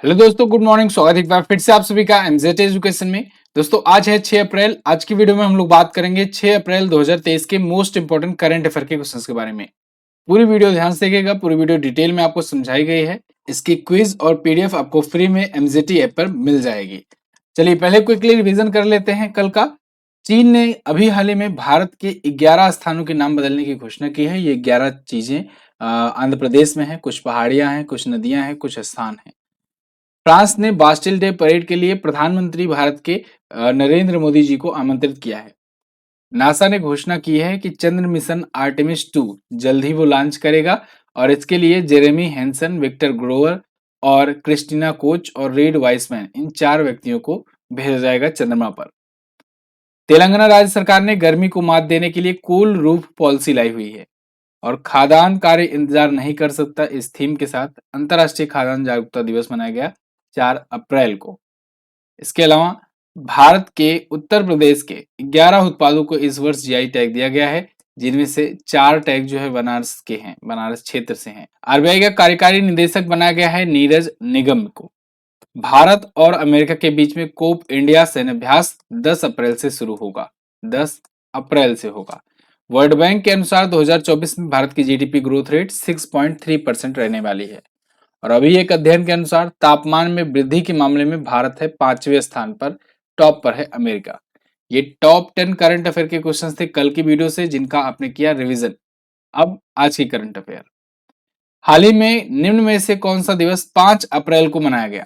Hello दोस्तों, good morning. स्वागत है एक बार फिर से आप सभी का एमजेड एजुकेशन में। दोस्तों आज है 6 अप्रैल। आज की वीडियो में हम लोग बात करेंगे 6 अप्रैल 2023 के मोस्ट इंपोर्टेंट करंट अफेयर के क्वेश्चंस के बारे में। पूरी वीडियो ध्यान से देखिएगा, पूरी वीडियो डिटेल में आपको समझाई गई है। इसकी क्विज और पीडीएफ आपको फ्री में एमजेटी ऐप पर मिल जाएगी। चलिए पहले क्विकली रिवीजन कर लेते हैं कल का। चीन ने अभी हाल ही में भारत के 11 स्थानों के नाम बदलने की घोषणा की है। ये 11 चीजें आंध्र प्रदेश में है, कुछ पहाड़ियां हैं, कुछ नदियां हैं, कुछ स्थान है। फ्रांस ने बास्टिल डे परेड के लिए प्रधानमंत्री भारत के नरेंद्र मोदी जी को आमंत्रित किया है। नासा ने घोषणा की है कि चंद्र मिशन आर्टेमिस 2 जल्द ही वो लॉन्च करेगा और इसके लिए जेरेमी हैंसन, विक्टर ग्रोवर और क्रिस्टिना कोच और रीड वाइसमैन, इन 4 व्यक्तियों को भेजा जाएगा चंद्रमा पर। तेलंगाना राज्य सरकार ने गर्मी को मात देने के लिए कूल रूफ पॉलिसी लाई हुई है और खाद्यान्न कार्य इंतजार नहीं कर सकता, इस थीम के साथ अंतर्राष्ट्रीय खाद्यान्न जागरूकता दिवस मनाया गया 4 अप्रैल को। इसके अलावा भारत के उत्तर प्रदेश के 11 उत्पादों को इस वर्ष जीआई टैग दिया गया है, जिनमें से 4 टैग जो है बनारस के हैं, बनारस क्षेत्र से हैं। आरबीआई का कार्यकारी निदेशक बनाया गया है नीरज निगम को। भारत और अमेरिका के बीच में कोप इंडिया सैन्य अभ्यास 10 अप्रैल से शुरू होगा। 10 अप्रैल से होगा। वर्ल्ड बैंक के अनुसार 2024 में भारत की जीडीपी ग्रोथ रेट 6.3% रहने वाली है। और अभी एक अध्ययन के अनुसार तापमान में वृद्धि के मामले में भारत है 5वें स्थान पर, टॉप पर है अमेरिका। ये टॉप 10 करंट अफेयर के क्वेश्चंस थे कल की वीडियो से, जिनका आपने किया रिवीजन। अब आज की करंट अफेयर। हाल ही में निम्न में से कौन सा दिवस 5 अप्रैल को मनाया गया?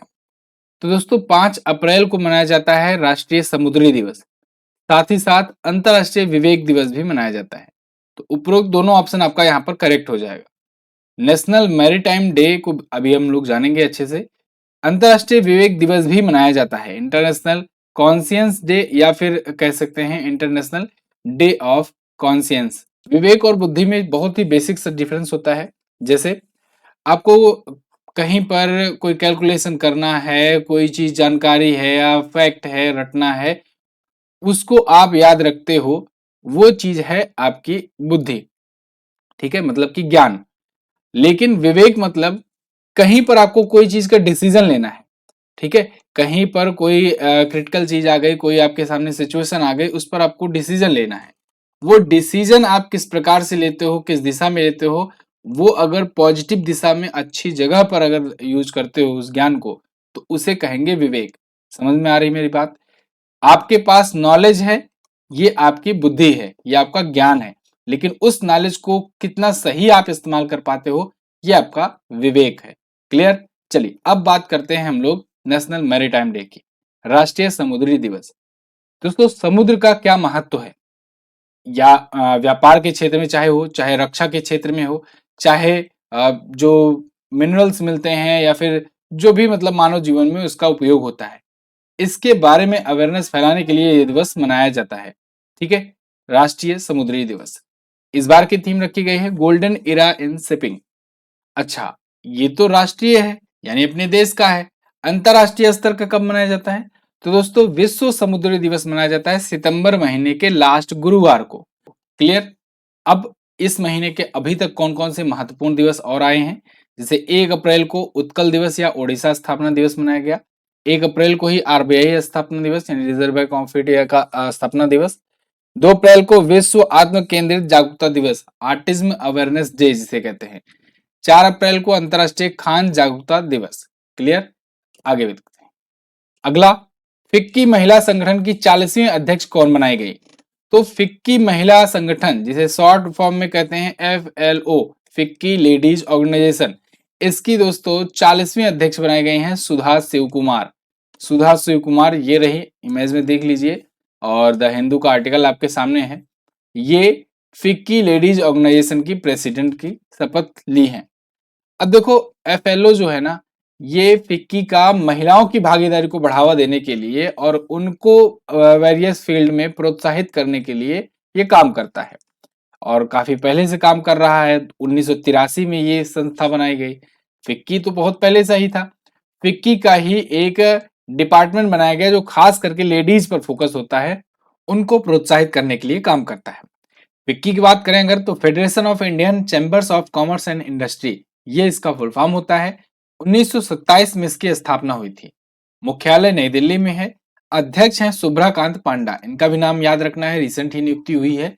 तो दोस्तों 5 अप्रैल को मनाया जाता है राष्ट्रीय समुद्री दिवस। साथ ही साथ अंतरराष्ट्रीय विवेक दिवस भी मनाया जाता है। तो उपरोक्त दोनों ऑप्शन आपका यहाँ पर करेक्ट हो जाएगा। नेशनल मैरीटाइम डे को अभी हम लोग जानेंगे अच्छे से। अंतरराष्ट्रीय विवेक दिवस भी मनाया जाता है, इंटरनेशनल कॉन्शियंस डे, या फिर कह सकते हैं इंटरनेशनल डे ऑफ कॉन्शियंस। विवेक और बुद्धि में बहुत ही बेसिक सा डिफरेंस होता है। जैसे आपको कहीं पर कोई कैलकुलेशन करना है, कोई चीज जानकारी है या फैक्ट है रटना है, उसको आप याद रखते हो, वो चीज है आपकी बुद्धि। ठीक है, मतलब कि ज्ञान। लेकिन विवेक मतलब कहीं पर आपको कोई चीज का डिसीजन लेना है। ठीक है, कहीं पर कोई क्रिटिकल चीज आ गई, कोई आपके सामने सिचुएशन आ गई, उस पर आपको डिसीजन लेना है। वो डिसीजन आप किस प्रकार से लेते हो, किस दिशा में लेते हो, वो अगर पॉजिटिव दिशा में अच्छी जगह पर अगर यूज करते हो उस ज्ञान को, तो उसे कहेंगे विवेक। समझ में आ रही मेरी बात? आपके पास नॉलेज है, ये आपकी बुद्धि है, ये आपका ज्ञान है, लेकिन उस नॉलेज को कितना सही आप इस्तेमाल कर पाते हो, ये आपका विवेक है। क्लियर? चलिए अब बात करते हैं हम लोग नेशनल मैरीटाइम डे की, राष्ट्रीय समुद्री दिवस। दोस्तों समुद्र का क्या महत्व है, या व्यापार के क्षेत्र में चाहे हो, चाहे रक्षा के क्षेत्र में हो, चाहे जो मिनरल्स मिलते हैं, या फिर जो भी मतलब मानव जीवन में उसका उपयोग होता है, इसके बारे में अवेयरनेस फैलाने के लिए ये दिवस मनाया जाता है। ठीक है, राष्ट्रीय समुद्री दिवस। इस बार की थीम रखी गई है गोल्डन इरा इन शिपिंग। अच्छा, ये तो राष्ट्रीय है, यानी अपने देश का है। अंतरराष्ट्रीय स्तर का कब मनाया जाता है? तो दोस्तों विश्व समुद्री दिवस मनाया जाता है सितंबर महीने के लास्ट गुरुवार को। क्लियर? अब इस महीने के अभी तक कौन कौन से महत्वपूर्ण दिवस और आए हैं? जैसे 1 अप्रैल को उत्कल दिवस या ओडिशा स्थापना दिवस मनाया गया। 1 अप्रैल को ही आरबीआई स्थापना दिवस यानी रिजर्व बैंक ऑफ इंडिया का स्थापना दिवस। 2 अप्रैल को विश्व आत्म केंद्रित जागरूकता दिवस, ऑटिज्म अवेयरनेस डे जिसे कहते हैं। 4 अप्रैल को अंतरराष्ट्रीय खान जागरूकता दिवस। क्लियर? आगे बढ़ते हैं। अगला, फिक्की महिला संगठन की 40वीं अध्यक्ष कौन बनाई गई? तो फिक्की महिला संगठन, जिसे शॉर्ट फॉर्म में कहते हैं FLO, फिक्की लेडीज ऑर्गेनाइजेशन, इसकी दोस्तों 40वीं अध्यक्ष बनाए गए हैं सुधा शिव कुमार। सुधा शिव कुमार ये रही, इमेज में देख लीजिए, और द हिंदू का आर्टिकल आपके सामने है। ये फिक्की लेडीज ऑर्गेनाइजेशन की प्रेसिडेंट की शपथ ली है। अब देखो FLO जो है ना, ये फिक्की का महिलाओं की भागीदारी को बढ़ावा देने के लिए और उनको वेरियस फील्ड में प्रोत्साहित करने के लिए ये काम करता है, और काफी पहले से काम कर रहा है। 1983 में ये संस्था बनाई गई। फिक्की तो बहुत पहले से ही था। फिक्की का ही एक डिपार्टमेंट बनाया गया जो खास करके लेडीज पर फोकस होता है, उनको प्रोत्साहित करने के लिए काम करता है। फिक्की की बात करें अगर, तो federation of Indian chambers of commerce and industry, ये इसका फुल फॉर्म होता है। 1927 में इसकी स्थापना हुई थी। मुख्यालय नई दिल्ली में है। अध्यक्ष हैं शुभ्राकांत पांडा, इनका भी नाम याद रखना है, रिसेंट ही नियुक्ति हुई है।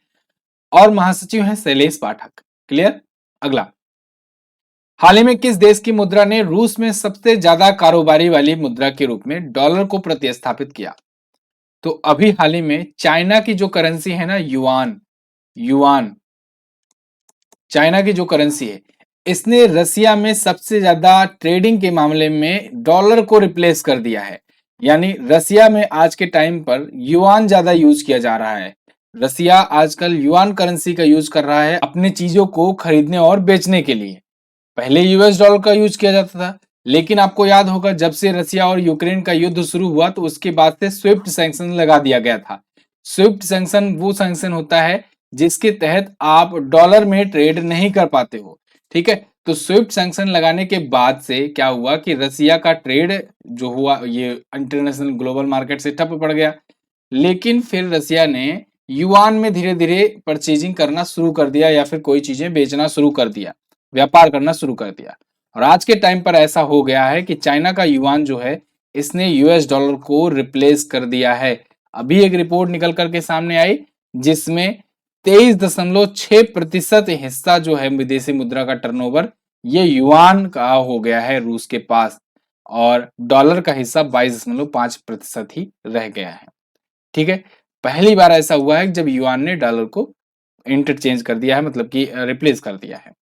और महासचिव हैं शैलेश पाठक। क्लियर। अगला, हाल ही में किस देश की मुद्रा ने रूस में सबसे ज्यादा कारोबारी वाली मुद्रा के रूप में डॉलर को प्रतिस्थापित किया? तो अभी हाल ही में चाइना की जो करेंसी है ना, युआन, युआन चाइना की जो करेंसी है, इसने रसिया में सबसे ज्यादा ट्रेडिंग के मामले में डॉलर को रिप्लेस कर दिया है। यानी रसिया में आज के टाइम पर युआन ज्यादा यूज किया जा रहा है। रसिया आजकल युआन करेंसी का यूज कर रहा है अपने चीजों को खरीदने और बेचने के लिए। पहले यूएस डॉलर का यूज किया जाता था, लेकिन आपको याद होगा जब से रसिया और यूक्रेन का युद्ध शुरू हुआ तो उसके बाद से स्विफ्ट सैंक्शन लगा दिया गया था। स्विफ्ट सैंक्शन वो सैंक्शन होता है जिसके तहत आप डॉलर में ट्रेड नहीं कर पाते हो। ठीक है, तो स्विफ्ट सैंक्शन लगाने के बाद से क्या हुआ कि रसिया का ट्रेड जो हुआ ये इंटरनेशनल ग्लोबल मार्केट से ठप पड़ गया। लेकिन फिर रसिया ने युआन में धीरे धीरे परचेजिंग करना शुरू कर दिया या फिर कोई चीजें बेचना शुरू कर दिया, व्यापार करना शुरू कर दिया। और आज के टाइम पर ऐसा हो गया है कि चाइना का युआन जो है इसने यूएस डॉलर को रिप्लेस कर दिया है। अभी एक रिपोर्ट निकल करके सामने आई जिसमें 23.6% हिस्सा जो है विदेशी मुद्रा का टर्नओवर ये युआन का हो गया है रूस के पास, और डॉलर का हिस्सा 22.5% ही रह गया है। ठीक है, पहली बार ऐसा हुआ है जब युआन ने डॉलर को इंटरचेंज कर दिया है, मतलब कि रिप्लेस कर दिया है।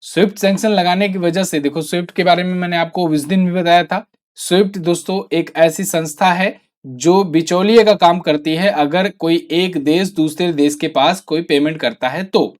स्विफ्ट सैंक्शन लगाने की वजह से, देखो स्विफ्ट के बारे में मैंने आपको उस दिन भी बताया था। स्विफ्ट दोस्तों एक ऐसी संस्था है जो बिचौलिए का काम करती है। अगर कोई एक देश दूसरे देश के पास कोई पेमेंट करता है तो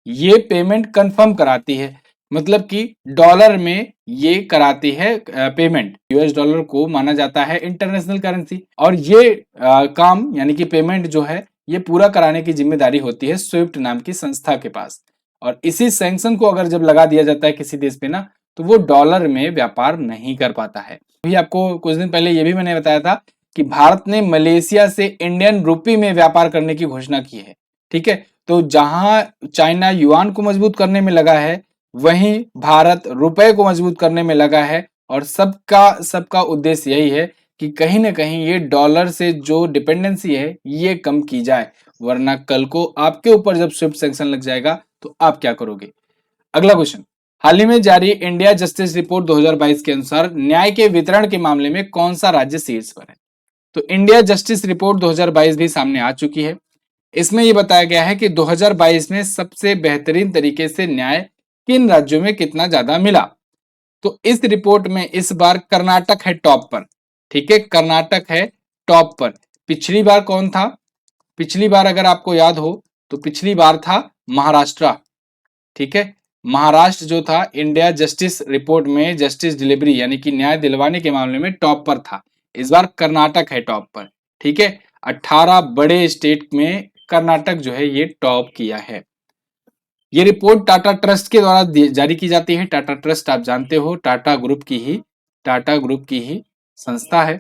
ये पेमेंट कंफर्म कराती है, मतलब कि डॉलर में ये कराती है पेमेंट। यूएस डॉलर को माना जाता है इंटरनेशनल करेंसी, और ये काम यानी कि पेमेंट जो है ये पूरा कराने की जिम्मेदारी होती है स्विफ्ट नाम की संस्था के पास। और इसी सैंक्शन को अगर जब लगा दिया जाता है किसी देश पे ना, तो वो डॉलर में व्यापार नहीं कर पाता है। अभी आपको कुछ दिन पहले ये भी मैंने बताया था कि भारत ने मलेशिया से इंडियन रुपी में व्यापार करने की घोषणा की है। ठीक है, तो जहां चाइना युआन को मजबूत करने में लगा है, वहीं भारत रुपए को मजबूत करने में लगा है। और सबका सबका उद्देश्य यही है कि कहीं ना कहीं ये डॉलर से जो डिपेंडेंसी है ये कम की जाए, वरना कल को आपके ऊपर जब स्विफ्ट सैंक्शन लग जाएगा तो आप क्या करोगे। अगला क्वेश्चन, हाल ही में जारी इंडिया जस्टिस रिपोर्ट 2022 के अनुसार न्याय के वितरण के मामले में कौन सा राज्य शीर्ष पर है? तो इंडिया जस्टिस रिपोर्ट 2022 भी सामने आ चुकी है। इसमें यह बताया गया है कि 2022 में सबसे बेहतरीन तरीके से न्याय किन राज्यों में कितना ज्यादा मिला। तो इस रिपोर्ट में इस बार कर्नाटक है टॉप पर। ठीक है, कर्नाटक है टॉप पर। पिछली बार कौन था? पिछली बार अगर आपको याद हो तो पिछली बार था महाराष्ट्र। ठीक है, महाराष्ट्र जो था इंडिया जस्टिस रिपोर्ट में जस्टिस डिलीवरी यानी कि न्याय दिलवाने के मामले में टॉप पर था। इस बार कर्नाटक है टॉप पर। ठीक है, 18 बड़े स्टेट में कर्नाटक जो है ये टॉप किया है। ये रिपोर्ट टाटा ट्रस्ट के द्वारा जारी की जाती है। टाटा ट्रस्ट आप जानते हो टाटा ग्रुप की ही संस्था है,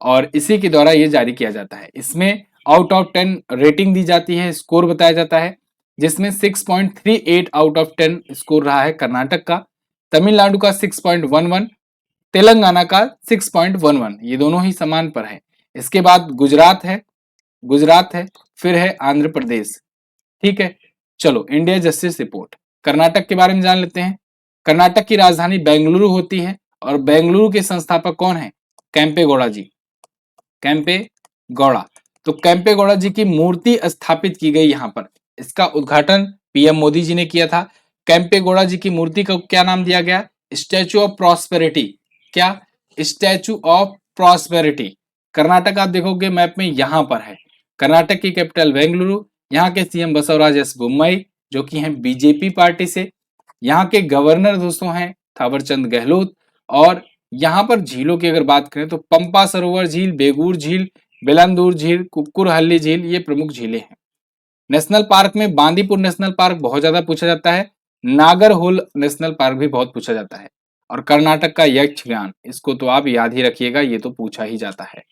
और इसी के द्वारा ये जारी किया जाता है। इसमें आउट ऑफ 10 रेटिंग दी जाती है, स्कोर बताया जाता है, जिसमें 6.38 आउट ऑफ 10 स्कोर रहा है कर्नाटक का, तमिलनाडु का 6.11, तेलंगाना का 6.11, ये दोनों ही समान पर है। इसके बाद गुजरात है, फिर है आंध्र प्रदेश। ठीक है, चलो इंडिया जस्टिस रिपोर्ट कर्नाटक के बारे में जान लेते हैं। कर्नाटक की राजधानी बेंगलुरु होती है, और बेंगलुरु के संस्थापक कौन है? कैंपेगौड़ा जी, कैंपेगौड़ा। तो कैंपेगौड़ा जी की मूर्ति स्थापित की गई यहाँ पर। इसका उद्घाटन पीएम मोदी जी ने किया था। कैंपेगौड़ा जी की मूर्ति को क्या नाम दिया गया? Statue of prosperity. क्या? Statue of prosperity. कर्नाटक आप देखोगे मैप में यहां पर है। कर्नाटक की कैपिटल बेंगलुरु। यहाँ के सीएम बसवराज एस बोम्मई जो कि हैं बीजेपी पार्टी से। यहाँ के गवर्नर दोस्तों हैं थावरचंद गहलोत। और यहाँ पर झीलों की अगर बात करें तो पंपा सरोवर झील, बेगूर झील, बेलांदूर झील, कुक्कुरहल्ली झील ये प्रमुख झीलें हैं। नेशनल पार्क में बांदीपुर नेशनल पार्क बहुत ज्यादा पूछा जाता है। नागरहोल नेशनल पार्क भी बहुत पूछा जाता है। और कर्नाटक का यक्षगान, इसको तो आप याद ही रखिएगा, ये तो पूछा ही जाता है।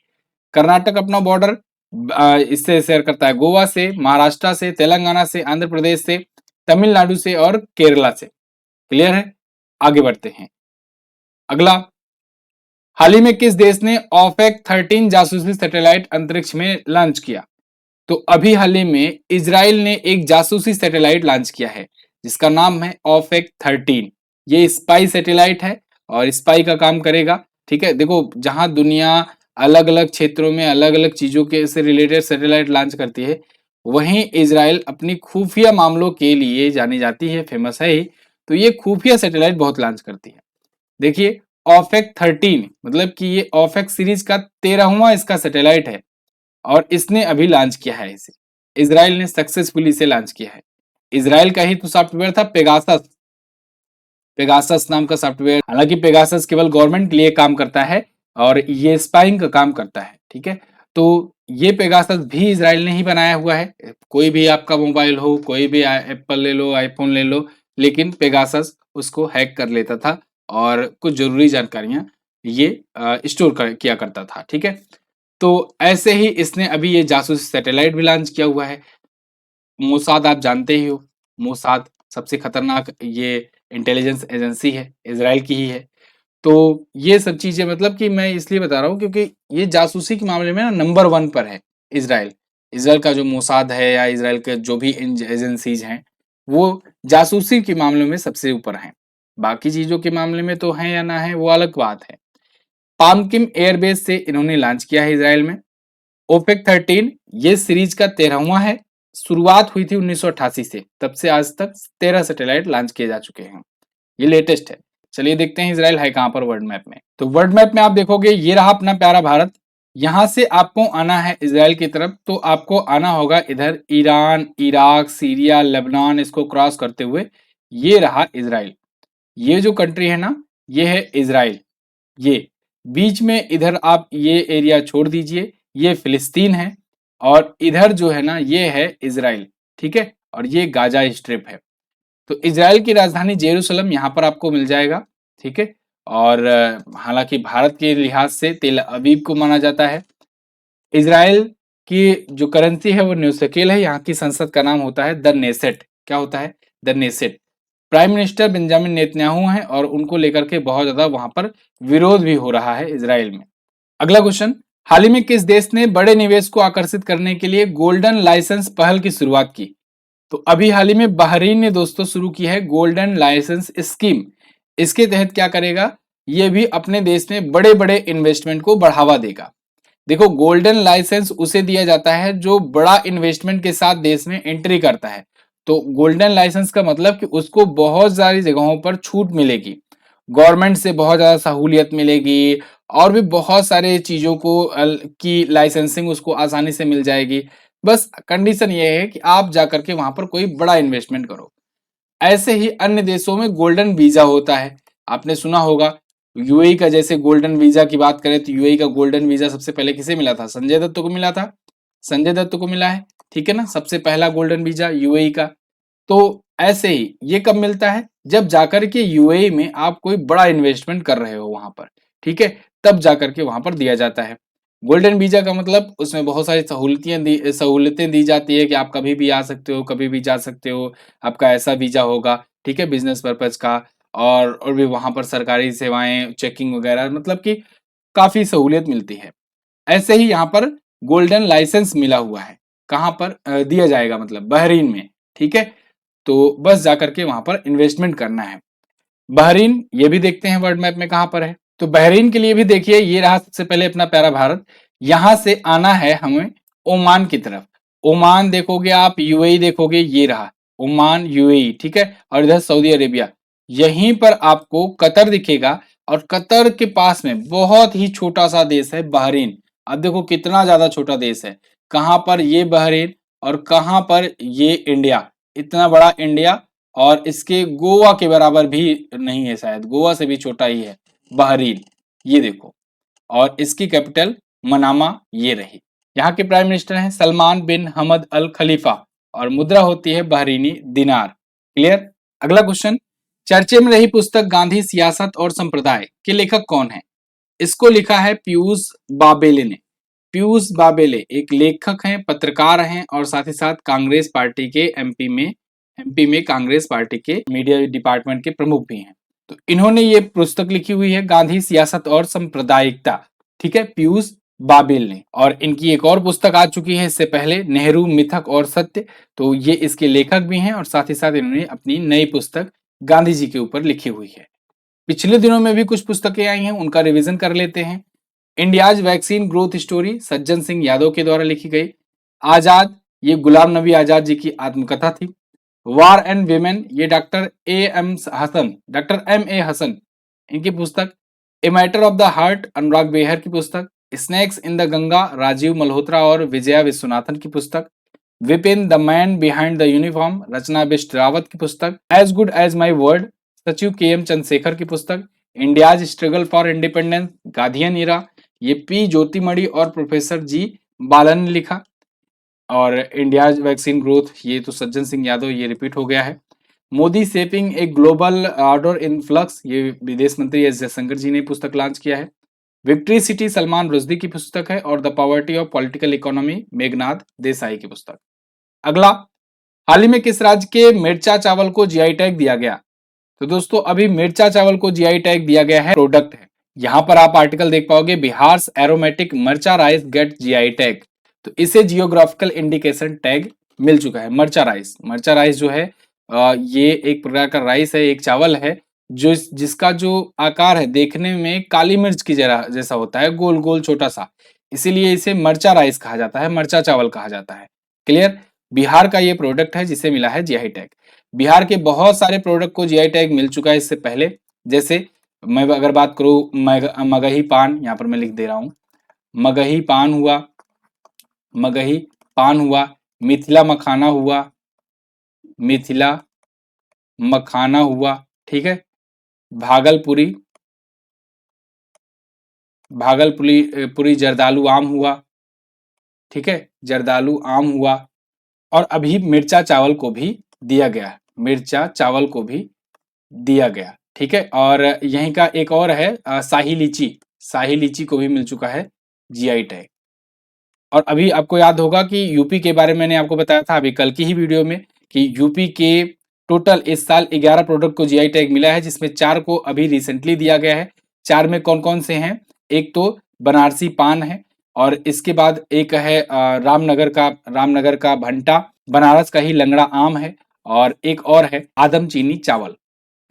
कर्नाटक अपना बॉर्डर इससे शेयर करता है गोवा से, महाराष्ट्र से, तेलंगाना से, आंध्र प्रदेश से, तमिलनाडु से और केरला से। क्लियर है? आगे बढ़ते हैं। अगला, हाल ही में किस देश ने ओपेक 13 जासूसी सैटेलाइट अंतरिक्ष में लॉन्च किया? तो अभी हाल ही में इजराइल ने एक जासूसी सैटेलाइट लॉन्च किया है जिसका नाम है ओपेक 13। ये स्पाई सैटेलाइट है और स्पाई का काम करेगा। ठीक है, देखो जहां दुनिया अलग अलग क्षेत्रों में अलग अलग चीजों के से रिलेटेड सैटेलाइट लॉन्च करती है, वहीं इजराइल अपनी खुफिया मामलों के लिए जानी जाती है, फेमस है ही। तो ये खुफिया सैटेलाइट बहुत लॉन्च करती है। देखिए, ओपेक 13 मतलब कि ये ओपेक सीरीज का 13वां इसका सैटेलाइट है और इसने अभी लॉन्च किया है इसे। इजराइल ने सक्सेसफुली इसे लॉन्च किया है। इजराइल का ही तो सॉफ्टवेयर था पेगासस। पेगासस नाम का सॉफ्टवेयर, हालांकि पेगासस केवल गवर्नमेंट के लिए काम करता है और ये स्पाइंग का काम करता है। ठीक है, तो ये पेगासस भी इजराइल ने ही बनाया हुआ है। कोई भी आपका मोबाइल हो, कोई भी एप्पल ले लो, आईफोन ले लो, लेकिन पेगासस उसको हैक कर लेता था और कुछ जरूरी जानकारियां ये स्टोर किया करता था। ठीक है, तो ऐसे ही इसने अभी ये जासूसी सैटेलाइट भी लॉन्च किया हुआ है। मोसाद आप जानते ही हो, मोसाद सबसे खतरनाक ये इंटेलिजेंस एजेंसी है, इजराइल की ही है। तो ये सब चीजें मतलब कि मैं इसलिए बता रहा हूँ क्योंकि ये जासूसी के मामले में ना नंबर 1 पर है इजराइल। इजराइल का जो मोसाद है या इजराइल के जो भी एजेंसीज हैं, वो जासूसी के मामले में सबसे ऊपर हैं। बाकी चीजों के मामले में तो है या ना है वो अलग बात है। पामकिन एयरबेस से इन्होंने लॉन्च किया है इजराइल में। ओपेक 13 ये सीरीज का 13वां है। शुरुआत हुई थी 1988 से, तब से आज तक 13 सैटेलाइट लॉन्च किए जा चुके हैं। ये लेटेस्ट है। चलिए देखते हैं इजराइल है कहां पर वर्ल्ड मैप में। तो वर्ल्ड मैप में आप देखोगे ये रहा अपना प्यारा भारत। यहां से आपको आना है इजराइल की तरफ, तो आपको आना होगा इधर ईरान, इराक, सीरिया, लेबनान, इसको क्रॉस करते हुए ये रहा इजराइल। ये जो कंट्री है ना, ये है इजराइल। ये बीच में इधर आप ये एरिया छोड़ दीजिए, ये फिलिस्तीन है और इधर जो है ना ये है इजराइल। ठीक है, और ये गाजा स्ट्रिप है। तो इजराइल की राजधानी जेरूसलम यहाँ पर आपको मिल जाएगा। ठीक है, और हालांकि भारत के लिहाज से तेल अवीव को माना जाता है। इजराइल की जो करेंसी है वो न्यू शेकेल है। यहाँ की संसद का नाम होता है द नेसेट। क्या होता है? The Knesset. Prime minister Benjamin Netanyahu हैं और उनको लेकर के बहुत ज्यादा वहां पर विरोध भी हो रहा है इजराइल में। अगला क्वेश्चन, हाल ही में किस देश ने बड़े निवेश को आकर्षित करने के लिए गोल्डन लाइसेंस पहल की शुरुआत की? तो अभी हाल ही में बहरीन ने दोस्तों शुरू की है गोल्डन लाइसेंस स्कीम। इसके तहत क्या करेगा? ये भी अपने देश में बड़े बड़े इन्वेस्टमेंट को बढ़ावा देगा। देखो, गोल्डन लाइसेंस उसे दिया जाता है जो बड़ा इन्वेस्टमेंट के साथ देश में एंट्री करता है। तो गोल्डन लाइसेंस का मतलब कि उसको बहुत सारी जगहों पर छूट मिलेगी, गवर्नमेंट से बहुत ज्यादा सहूलियत मिलेगी और भी बहुत सारे चीजों को की लाइसेंसिंग उसको आसानी से मिल जाएगी। बस कंडीशन ये है कि आप जाकर के वहां पर कोई बड़ा इन्वेस्टमेंट करो। ऐसे ही अन्य देशों में गोल्डन वीजा होता है, आपने सुना होगा। यूएई का जैसे गोल्डन वीजा की बात करें तो यूएई का गोल्डन वीजा सबसे पहले किसे मिला था? संजय दत्त को मिला था। संजय दत्त को मिला है। ठीक है ना, सबसे पहला गोल्डन वीजा यूएई का। तो ऐसे ही ये कब मिलता है? जब जाकर के यूएई में आप कोई बड़ा इन्वेस्टमेंट कर रहे हो वहां पर। ठीक है, तब जाकर के वहां पर दिया जाता है गोल्डन वीजा का मतलब। उसमें बहुत सारी सहूलतें दी जाती है कि आप कभी भी आ सकते हो, कभी भी जा सकते हो। आपका ऐसा वीजा होगा, ठीक है, बिजनेस पर्पज का। और भी वहां पर सरकारी सेवाएं, चेकिंग वगैरह, मतलब कि काफी सहूलियत मिलती है। ऐसे ही यहाँ पर गोल्डन लाइसेंस मिला हुआ है। कहाँ पर दिया जाएगा? मतलब बहरीन में। ठीक है, तो बस जाकर के वहां पर इन्वेस्टमेंट करना है। बहरीन ये भी देखते हैं वर्ल्ड मैप में कहां पर है। तो बहरीन के लिए भी देखिए ये रहा सबसे पहले अपना प्यारा भारत। यहां से आना है हमें ओमान की तरफ। ओमान देखोगे आप, यूएई देखोगे, ये रहा ओमान, यूएई। ठीक है, और इधर सऊदी अरेबिया। यहीं पर आपको कतर दिखेगा और कतर के पास में बहुत ही छोटा सा देश है बहरीन। अब देखो कितना ज्यादा छोटा देश है। कहां पर? ये बहरीन। और कहां पर? ये इंडिया। इतना बड़ा इंडिया और इसके गोवा के बराबर भी नहीं है, शायद गोवा से भी छोटा ही है बहरीन। ये देखो, और इसकी कैपिटल मनामा ये रही। यहाँ के प्राइम मिनिस्टर हैं सलमान बिन हमद अल खलीफा और मुद्रा होती है बहरीनी दिनार। क्लियर? अगला क्वेश्चन, चर्चे में रही पुस्तक गांधी सियासत और संप्रदाय के लेखक कौन है? इसको लिखा है पीयूष बाबेले ने। पीयूष बाबेले एक लेखक हैं, पत्रकार हैं और साथ ही साथ कांग्रेस पार्टी के एमपी में कांग्रेस पार्टी के मीडिया डिपार्टमेंट के प्रमुख भी हैं। तो इन्होंने ये पुस्तक लिखी हुई है गांधी सियासत और सांप्रदायिकता, ठीक है, पीयूष बाबेल ने। और इनकी एक और पुस्तक आ चुकी है इससे पहले, नेहरू मिथक और सत्य, तो ये इसके लेखक भी हैं और साथ ही साथ इन्होंने अपनी नई पुस्तक गांधी जी के ऊपर लिखी हुई है। पिछले दिनों में भी कुछ पुस्तकें आई हैं, उनका रिवीजन कर लेते हैं। India's vaccine growth story, Sajjan Singh Yadav के द्वारा लिखी गई। आजाद, ये गुलाम नबी आजाद जी की आत्मकथा थी। वार एंड विमेन, ये डॉक्टर एम ए हसन इनकी पुस्तक। A matter of the heart, Anurag Behar की पुस्तक। Snakes in the Ganga, Rajiv Malhotra और विजया विश्वनाथन की पुस्तक। Vipin, the man behind the uniform, Rachna Bisht Rawat की पुस्तक। As good as my word, सचिव के एम चंद्रशेखर की पुस्तक। India's struggle for independence, Gandhian era, ये पी ज्योतिमणि और प्रोफेसर जी बालन ने लिखा। और इंडिया वैक्सीन ग्रोथ, ये तो सज्जन सिंह यादव, ये रिपीट हो गया है। Modi shaping a global order in flux, ये विदेश मंत्री एस जयशंकर जी ने पुस्तक लॉन्च किया है। विक्ट्री सिटी, सलमान रुश्दी की पुस्तक है। और the poverty of political economy, Meghnath Desai की पुस्तक। अगला, हाल ही में किस राज्य के मिर्चा चावल को जीआई टैग दिया गया? तो दोस्तों अभी मिर्चा चावल को जीआई टैग दिया गया है, प्रोडक्ट है। यहां पर आप आर्टिकल देख पाओगे, बिहार एरोमेटिक मर्चा राइस गेट जीआई टैग, तो इसे जियोग्राफिकल इंडिकेशन टैग मिल चुका है। मर्चा राइस जो है ये एक प्रकार का राइस है, एक चावल है जो जिसका जो आकार है देखने में काली मिर्च की जैसा होता है, गोल गोल छोटा सा, इसीलिए इसे मर्चा राइस कहा जाता है, मर्चा चावल कहा जाता है। क्लियर? बिहार का ये प्रोडक्ट है जिसे मिला है जीआई टैग। बिहार के बहुत सारे प्रोडक्ट को जीआई टैग मिल चुका है इससे पहले, जैसे मैं अगर बात करूं मगही पान, यहाँ पर मैं लिख दे रहा हूं, मगही पान हुआ, मिथिला मखाना हुआ, ठीक है, भागलपुरी जर्दालू आम हुआ, ठीक है, जर्दालू आम हुआ। और अभी मिर्चा चावल को भी दिया गया, ठीक है। और यहीं का एक और है शाही लीची को भी मिल चुका है जीआई टैग। और अभी आपको याद होगा कि यूपी के बारे में मैंने आपको बताया था अभी कल की ही वीडियो में कि यूपी के टोटल इस साल 11 प्रोडक्ट को जीआई टैग मिला है, जिसमें 4 को अभी रिसेंटली दिया गया है। 4 में कौन कौन से हैं? एक तो बनारसी पान है, और इसके बाद एक है रामनगर का भंटा, बनारस का ही लंगड़ा आम है, और एक और है आदम चीनी चावल।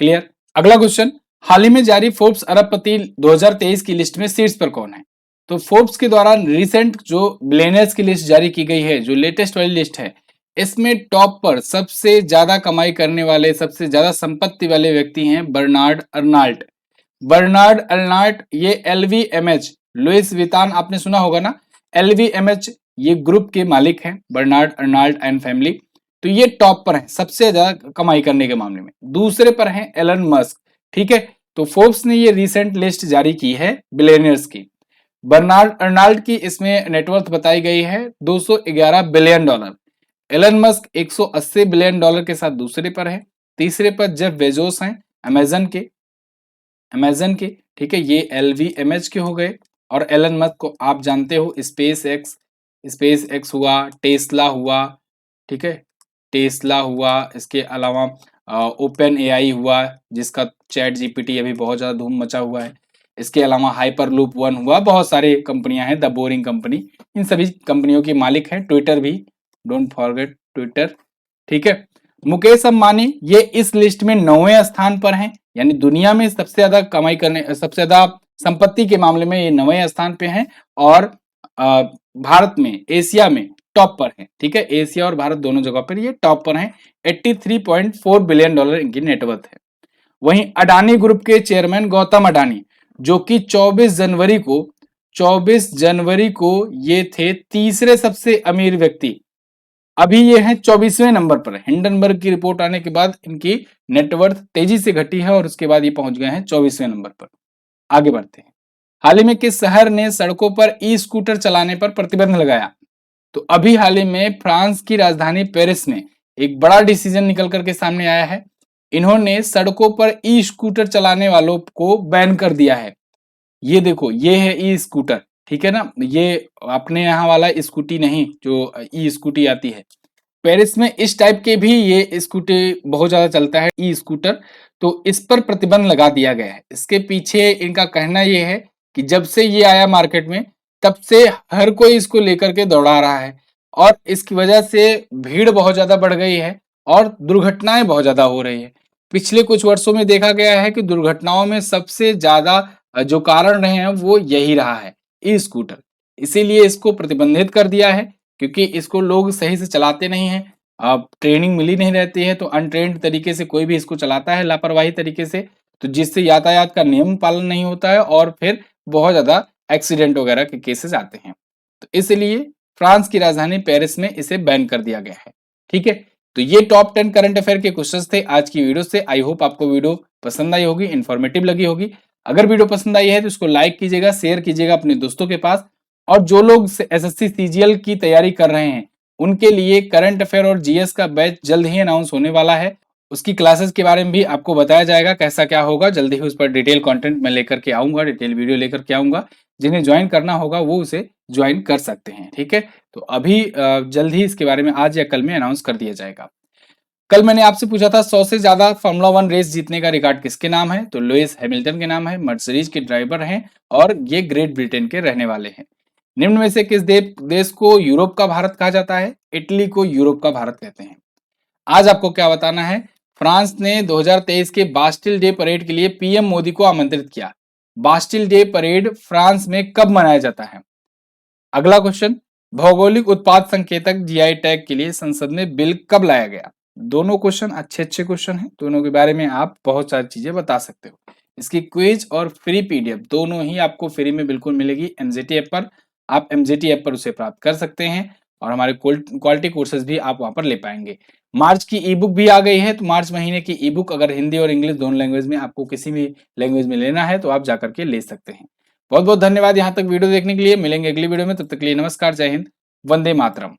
क्लियर? अगला क्वेश्चन, हाल ही में जारी फोर्ब्स अरबपति 2023 की लिस्ट में शीर्ष पर कौन है? तो फोर्ब्स के द्वारा रिसेंट जो बिलियनर्स की लिस्ट जारी की गई है, जो लेटेस्ट वाली लिस्ट है, इसमें टॉप पर सबसे ज्यादा कमाई करने वाले, सबसे ज्यादा संपत्ति वाले व्यक्ति हैं बर्नार्ड अर्नाल्ट। ये एलवीएमएच, लुइस वितान, आपने सुना होगा ना, एलवीएमएच ये ग्रुप के मालिक हैं, बर्नार्ड अर्नाल्ट एंड फैमिली। तो ये टॉप पर है सबसे ज्यादा कमाई करने के मामले में। दूसरे पर हैं एलन मस्क, ठीक है। तो फोर्ब्स ने ये रिसेंट लिस्ट जारी की है बिलियनर्स की। बर्नार्ड अर्नाल्ड की इसमें नेटवर्थ बताई गई है $211 बिलियन। एलन मस्क $180 बिलियन के साथ दूसरे पर है। तीसरे पर जेफ बेजोस हैं, अमेजन के, ठीक है, ये एलवीएमएच के हो गए। और एलन मस्क को आप जानते हो, स्पेस एक्स हुआ, टेस्ला हुआ, ठीक है, टेस्ला हुआ, इसके अलावा ओपन एआई हुआ जिसका चैट जीपीटी अभी बहुत ज्यादा धूम मचा हुआ है, इसके अलावा हाइपरलूप वन हुआ, बहुत सारे कंपनियां हैं, द बोरिंग कंपनी, इन सभी कंपनियों के मालिक हैं। ट्विटर भी, डोंट फॉरगेट ट्विटर, ठीक है। मुकेश अंबानी ये इस लिस्ट में 9वें स्थान पर हैं, यानी दुनिया में सबसे ज्यादा कमाई करने, सबसे ज्यादा संपत्ति के मामले में ये 9वें स्थान पे हैं। और भारत में, एशिया में टॉप पर है, ठीक है, एशिया और भारत दोनों जगह पर ये टॉप पर हैं। $83.4 बिलियन इनकी नेटवर्थ है। वहीं अडानी ग्रुप के चेयरमैन गौतम अडानी, जो कि 24 जनवरी को ये थे तीसरे सबसे अमीर व्यक्ति, अभी ये हैं 24वें नंबर पर। हिंडनबर्ग की रिपोर्ट आने के बाद इनकी नेटवर्थ तेजी से घटी है और उसके बाद ये पहुंच गए हैं 24वें नंबर पर। आगे बढ़ते हैं, हाल ही में किस शहर ने सड़कों पर ई स्कूटर चलाने पर प्रतिबंध लगाया? तो अभी हाल ही में फ्रांस की राजधानी पेरिस में एक बड़ा डिसीजन निकल करके सामने आया है। इन्होंने सड़कों पर ई स्कूटर चलाने वालों को बैन कर दिया है। ये देखो, ये है ई स्कूटर, ठीक है ना, ये अपने यहाँ वाला स्कूटी नहीं, जो ई स्कूटी आती है, पेरिस में इस टाइप के भी ये स्कूटी बहुत ज़्यादा चलता है, ई स्कूटर, तो इस पर प्रतिबंध लगा दिया गया है। इसके पीछे इनका कहना ये है कि जब से ये आया मार्केट में, तब से हर कोई इसको लेकर के दौड़ा रहा है और इसकी वजह से भीड़ बहुत ज़्यादा बढ़ गई है और दुर्घटनाएँ बहुत ज़्यादा हो रही है। पिछले कुछ वर्षों में देखा गया है कि दुर्घटनाओं में सबसे ज़्यादा जो कारण रहे हैं वो यही रहा है, ई स्कूटर। इसीलिए इसको प्रतिबंधित कर दिया है क्योंकि इसको लोग सही से चलाते नहीं हैं। ट्रेनिंग मिली नहीं रहती है तो अनट्रेन्ड तरीके से कोई भी इसको चलाता है लापरवाही तरीके से, तो जिससे यातायात का नियम पालन नहीं होता है और फिर बहुत ज़्यादा एक्सीडेंट वगैरह के केसेस आते हैं। तो इसलिए फ्रांस की राजधानी पेरिस में इसे बैन कर दिया गया है। ठीक है? तो ये टॉप 10 करंट अफेयर के क्वेश्चंस थे आज की वीडियो से। आई होप आपको वीडियो पसंद आई होगी, इन्फॉर्मेटिव लगी होगी। अगर वीडियो पसंद आई है तो इसको लाइक कीजिएगा, शेयर कीजिएगा अपने दोस्तों के पास। और जो लोग एसएससी सीजीएल की तैयारी कर रहे हैं, उनके लिए करंट अफेयर और जीएस का बैच जल्द ही अनाउंस होने वाला है। उसकी क्लासेस के बारे में भी आपको बताया जाएगा कैसा क्या होगा। जल्दी ही उस पर डिटेल कंटेंट मैं लेकर के आऊंगा, डिटेल वीडियो लेकर के आऊंगा। जिन्हें ज्वाइन करना होगा वो उसे ज्वाइन कर सकते हैं। ठीक है? तो अभी जल्द ही इसके बारे में आज या कल में अनाउंस कर दिया जाएगा। कल मैंने आपसे पूछा था 100 से ज्यादा फार्मूला 1 रेस जीतने का रिकॉर्ड किसके नाम है, तो लुइस हैमिल्टन के नाम है। मर्सिडीज के ड्राइवर हैं और ये ग्रेट ब्रिटेन के रहने वाले हैं। निम्न में से किस देश को यूरोप का भारत कहा जाता है? इटली को यूरोप का भारत कहते हैं। आज आपको क्या बताना है? फ्रांस ने 2023 के बास्टिल डे परेड के लिए पीएम मोदी को आमंत्रित किया। बास्टिल डे परेड फ्रांस में कब मनाया जाता है? अगला क्वेश्चन, भौगोलिक उत्पाद संकेतक जीआई टैग के लिए संसद में बिल कब लाया गया? दोनों क्वेश्चन अच्छे क्वेश्चन हैं, दोनों के बारे में आप बहुत सारी चीजें बता सकते हो। इसकी क्विज और फ्री पीडीएफ दोनों ही आपको फ्री में बिल्कुल मिलेगी एमजेटी ऐप पर। आप एमजेटी ऐप पर उसे प्राप्त कर सकते हैं और हमारे क्वालिटी कोर्सेज भी आप वहां पर ले पाएंगे। मार्च की ई बुक भी आ गई है, तो मार्च महीने की ई बुक अगर हिंदी और इंग्लिश दोनों लैंग्वेज में आपको किसी भी लैंग्वेज में लेना है तो आप जाकर के ले सकते हैं। बहुत बहुत धन्यवाद यहाँ तक वीडियो देखने के लिए। मिलेंगे अगली वीडियो में, तब तक के लिए नमस्कार, जय हिंद, वंदे मातरम।